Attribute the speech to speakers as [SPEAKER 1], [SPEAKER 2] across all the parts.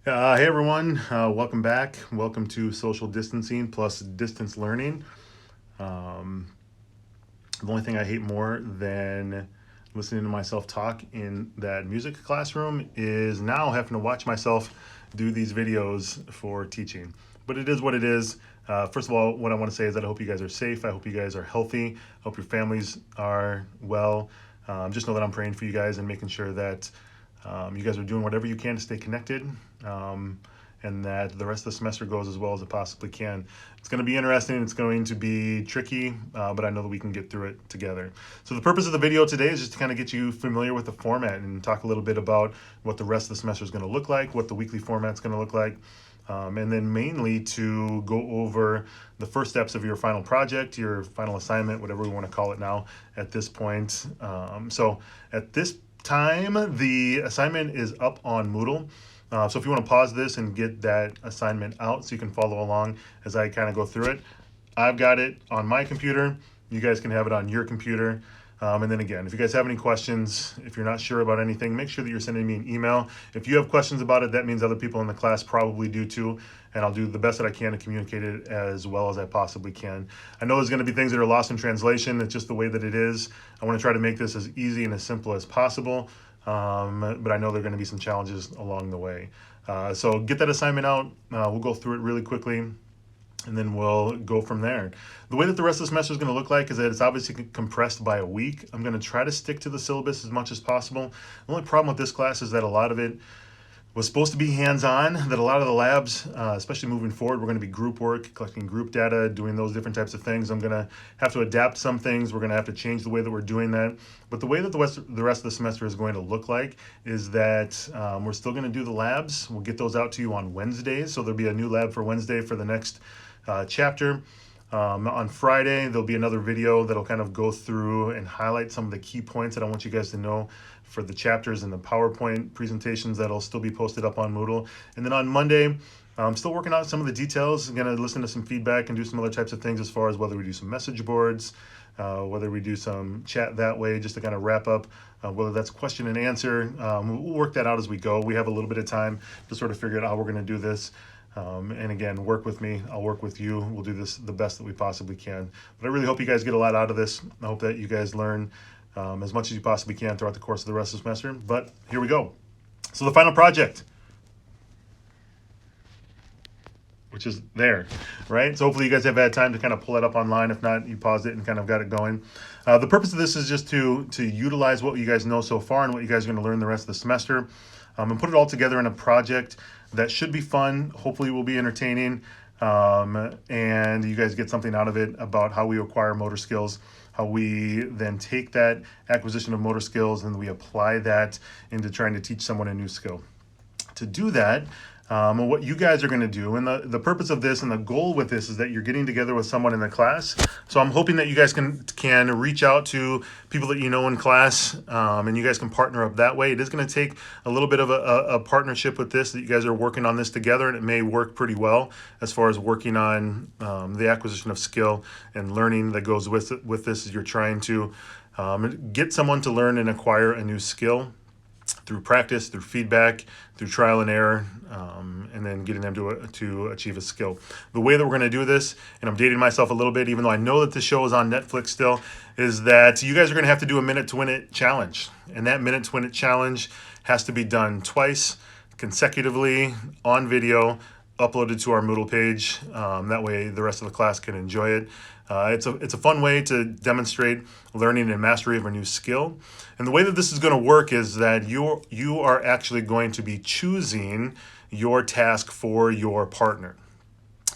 [SPEAKER 1] Hey everyone, welcome back. Welcome to Social Distancing plus Distance Learning. Um, the only thing I hate more than listening to myself talk in that music classroom is now having to watch myself do these videos for teaching. But it is what it is. First of all, what I want to say is that I hope you guys are safe. I hope you guys are healthy. I hope your families are well. Just know that I'm praying for you guys and making sure that you guys are doing whatever you can to stay connected, um, and that the rest of the semester goes as well as it possibly can. It's going to be interesting. It's going to be tricky, but I know that we can get through it together. So the purpose of the video today is just to kind of get you familiar with the format and talk a little bit about what the rest of the semester is going to look like, what the weekly format is going to look like. And then mainly to go over the first steps of your final project, your final assignment, whatever we want to call it now at this point. So at this time, the assignment is up on Moodle. So if you want to pause this and get that assignment out so you can follow along as I kind of go through it, I've got it on my computer. You guys can have it on your computer. And then again, if you guys have any questions, if you're not sure about anything, make sure that you're sending me an email. If you have questions about it, that means other people in the class probably do too. And I'll do the best that I can to communicate it as well as I possibly can. I know there's going to be things that are lost in translation. It's just the way that it is. I want to try to make this as easy and as simple as possible. But I know there are going to be some challenges along the way. So get that assignment out. We'll go through it really quickly, and then we'll go from there. The way that the rest of the semester is going to look like is that it's obviously compressed by a week. I'm going to try to stick to the syllabus as much as possible. The only problem with this class is that a lot of it was supposed to be hands-on, that a lot of the labs, especially moving forward, we're going to be group work, collecting group data, doing those different types of things. I'm going to have to adapt some things. We're going to have to change the way that we're doing that. But the way that the rest of the semester is going to look like is that we're still going to do the labs. We'll get those out to you on Wednesdays. So there'll be a new lab for Wednesday for the next chapter. On Friday, there'll be another video that'll kind of go through and highlight some of the key points that I want you guys to know for the chapters and the PowerPoint presentations that'll still be posted up on Moodle. And then on Monday, I'm still working out some of the details. I'm going to listen to some feedback and do some other types of things as far as whether we do some message boards, whether we do some chat that way, just to kind of wrap up, whether that's question and answer. We'll work that out as we go. We have a little bit of time to sort of figure out how we're going to do this. And again, work with me. I'll work with you. We'll do this the best that we possibly can. But I really hope you guys get a lot out of this. I hope that you guys learn as much as you possibly can throughout the course of the rest of the semester. But here we go. So the final project, which is there, right? So hopefully you guys have had time to kind of pull it up online. If not, you paused it and kind of got it going. The purpose of this is just to utilize what you guys know so far and what you guys are going to learn the rest of the semester, and put it all together in a project that should be fun. Hopefully will be entertaining, and you guys get something out of it about how we acquire motor skills, how we then take that acquisition of motor skills and we apply that into trying to teach someone a new skill. To do that, and what you guys are going to do, and the purpose of this and the goal with this is that you're getting together with someone in the class. So I'm hoping that you guys can reach out to people that you know in class, and you guys can partner up that way. It is going to take a little bit of a partnership with this, that you guys are working on this together, and it may work pretty well as far as working on the acquisition of skill and learning that goes with this as you're trying to get someone to learn and acquire a new skill through practice, through feedback, through trial and error, and then getting them to achieve a skill. The way that we're going to do this, and I'm dating myself a little bit, even though I know that the show is on Netflix still, is that you guys are going to have to do a minute to win it challenge. And that minute to win it challenge has to be done twice consecutively on video, uploaded to our Moodle page. That way the rest of the class can enjoy it. It's a fun way to demonstrate learning and mastery of a new skill. And the way that this is going to work is that you are actually going to be choosing your task for your partner.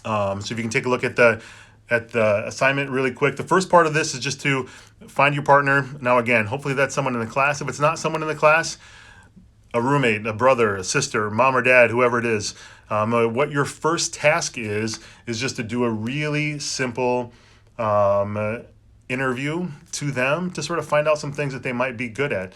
[SPEAKER 1] So if you can take a look at the assignment really quick. The first part of this is just to find your partner. Now again, hopefully that's someone in the class. If it's not someone in the class, a roommate, a brother, a sister, mom or dad, whoever it is, what your first task is just to do a really simple interview to them to sort of find out some things that they might be good at.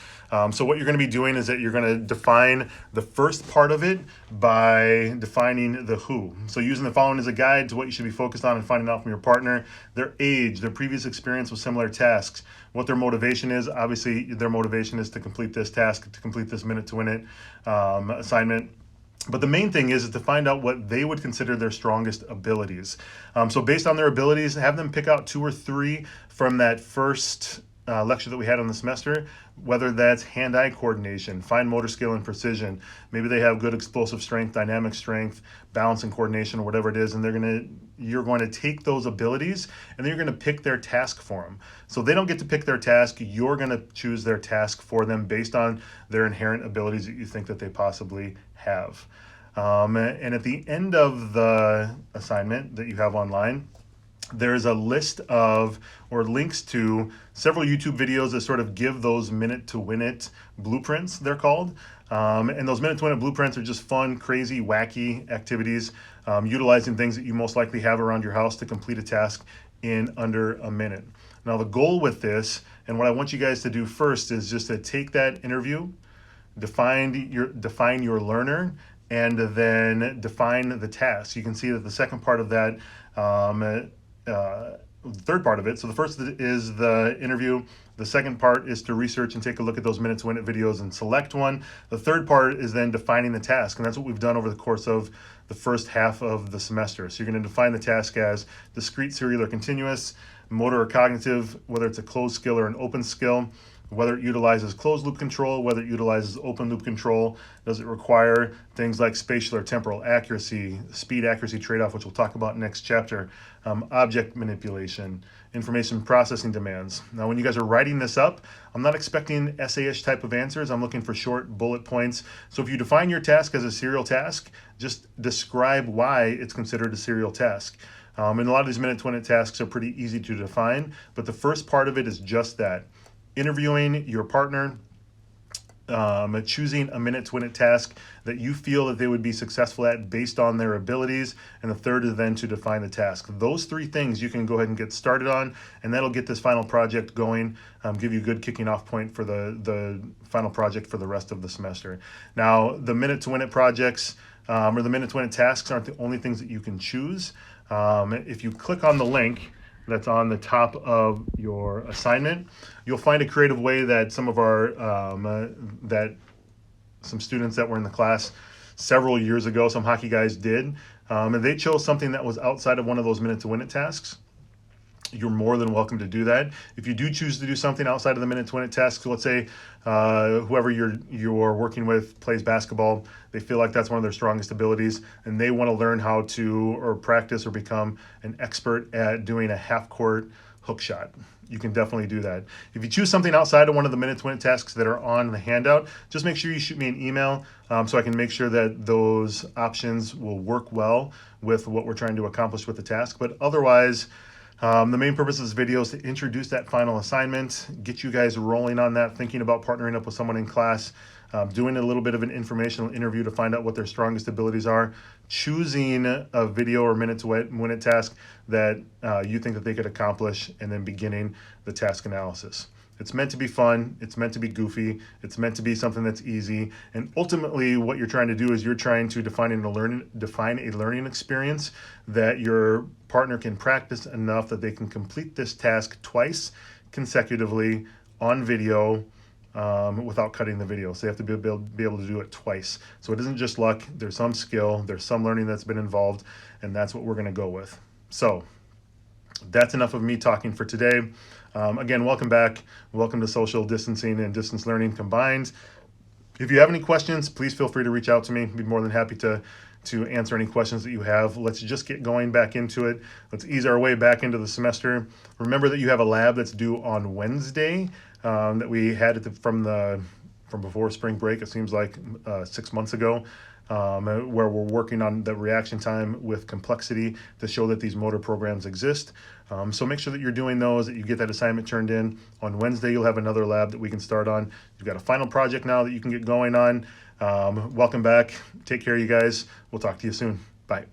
[SPEAKER 1] So what you're going to be doing is that you're going to define the first part of it by defining the who. So using the following as a guide to what you should be focused on and finding out from your partner: their age, their previous experience with similar tasks, what their motivation is. Obviously, their motivation is to complete this task, to complete this minute to win it assignment. But the main thing is to find out what they would consider their strongest abilities. So based on their abilities, have them pick out 2 or 3 from that first lecture that we had on the semester, whether that's hand-eye coordination, fine motor skill and precision. Maybe they have good explosive strength, dynamic strength, balance and coordination, or whatever it is, and you're going to take those abilities and then you're going to pick their task for them. So they don't get to pick their task, you're going to choose their task for them based on their inherent abilities that you think that they possibly have. And at the end of the assignment that you have online, there's a list of or links to several YouTube videos that sort of give those minute to win it blueprints, they're called. And those minute to win it blueprints are just fun, crazy, wacky activities, utilizing things that you most likely have around your house to complete a task in under a minute. Now, the goal with this, and what I want you guys to do first, is just to take that interview, define your learner, and then define the task. You can see that the second part of that, the third part of it. So the first is the interview. The second part is to research and take a look at those minute to win it videos and select one. The third part is then defining the task. And that's what we've done over the course of the first half of the semester. So you're going to define the task as discrete, serial, or continuous, motor or cognitive, whether it's a closed skill or an open skill, whether it utilizes closed loop control, whether it utilizes open loop control. Does it require things like spatial or temporal accuracy, speed accuracy trade-off, which we'll talk about next chapter, object manipulation, information processing demands. Now, when you guys are writing this up, I'm not expecting essay-ish type of answers. I'm looking for short bullet points. So if you define your task as a serial task, just describe why it's considered a serial task. And a lot of these minute to win it tasks are pretty easy to define, but the first part of it is just that. Interviewing your partner, choosing a minute to win it task that you feel that they would be successful at based on their abilities, and the third is then to define the task. Those 3 things you can go ahead and get started on, and that'll get this final project going, give you a good kicking off point for the final project for the rest of the semester. Now, the minute to win it projects or the minute to win it tasks aren't the only things that you can choose. If you click on the link that's on the top of your assignment, you'll find a creative way that some of our some students that were in the class several years ago, some hockey guys did, and they chose something that was outside of one of those minute to win it tasks. You're more than welcome to do that. If you do choose to do something outside of the minute to win it task, so let's say whoever you're working with plays basketball, they feel like that's one of their strongest abilities, and they want to learn how to or practice or become an expert at doing a half-court hook shot. You can definitely do that. If you choose something outside of one of the minute to win it tasks that are on the handout, just make sure you shoot me an email so I can make sure that those options will work well with what we're trying to accomplish with the task. But otherwise, the main purpose of this video is to introduce that final assignment, get you guys rolling on that, thinking about partnering up with someone in class, doing a little bit of an informational interview to find out what their strongest abilities are, choosing a video or minute to win it task that you think that they could accomplish, and then beginning the task analysis. It's meant to be fun. It's meant to be goofy. It's meant to be something that's easy. And ultimately, what you're trying to do is you're trying to define a learning experience that your partner can practice enough that they can complete this task twice consecutively on video without cutting the video. So they have to be able to do it twice. So it isn't just luck. There's some skill. There's some learning that's been involved, and that's what we're going to go with. So that's enough of me talking for today. Again, welcome back. Welcome to Social Distancing and Distance Learning Combined. If you have any questions, please feel free to reach out to me. I'd be more than happy to answer any questions that you have. Let's just get going back into it. Let's ease our way back into the semester. Remember that you have a lab that's due on Wednesday that we had from before spring break. It seems like 6 months ago. Where we're working on the reaction time with complexity to show that these motor programs exist. So make sure that you're doing those, that you get that assignment turned in. On Wednesday, you'll have another lab that we can start on. You've got a final project now that you can get going on. Welcome back. Take care, you guys. We'll talk to you soon. Bye.